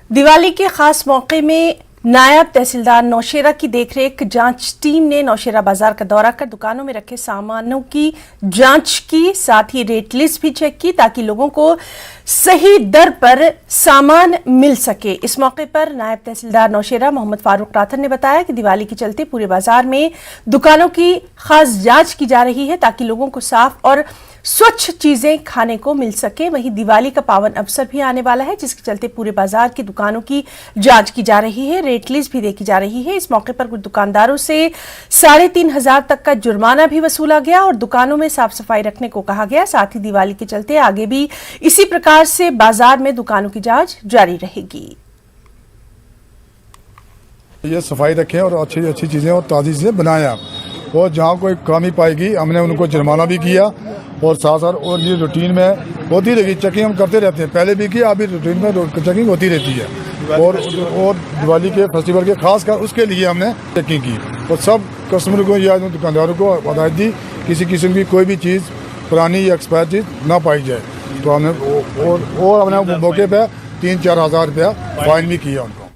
दिवाली के खास मौके में नायब तहसीलदार नौशेरा की देखरेख जांच टीम ने नौशेरा बाजार का दौरा कर दुकानों में रखे सामानों की जांच की, साथ ही रेट लिस्ट भी चेक की ताकि लोगों को सही दर पर सामान मिल सके। इस मौके पर नायब तहसीलदार नौशेरा मोहम्मद फारूक राथर ने बताया कि दिवाली के चलते पूरे बाजार में दुकानों की खास जांच की जा रही है ताकि लोगों को साफ और स्वच्छ चीजें खाने को मिल सके। वहीं दिवाली का पावन अवसर भी आने वाला है, जिसके चलते पूरे बाजार की दुकानों की जांच की जा रही है, रेट लिस्ट भी देखी जा रही है। इस मौके पर कुछ दुकानदारों से 3,500 तक का जुर्माना भी वसूला गया और दुकानों में साफ सफाई रखने को कहा गया। साथ ही दिवाली के चलते आगे भी इसी प्रकार से बाजार में दुकानों की जांच जारी रहेगी। ये सफाई रखें और अच्छी अच्छी चीजें और ताज़ी चीजें बनाएं और जहाँ कोई कमी पाएगी हमने उनको जुर्माना भी किया और साथ साथ और ये रूटीन में होती रहेगी, चेकिंग हम करते रहते हैं, पहले भी किया, अभी रूटीन में चेकिंग होती रहती है। और दिवाली के फेस्टिवल के खास कर उसके लिए हमने चेकिंग की और सब कस्टमर को या दुकानदारों को हिदायत दी किसी किस्म की कोई भी चीज़ पुरानी या एक्सपायर चीज़ ना पाई जाए। तो हमने और हमने मौके पर 3-4 हज़ार रुपया फाइन भी किया उनको।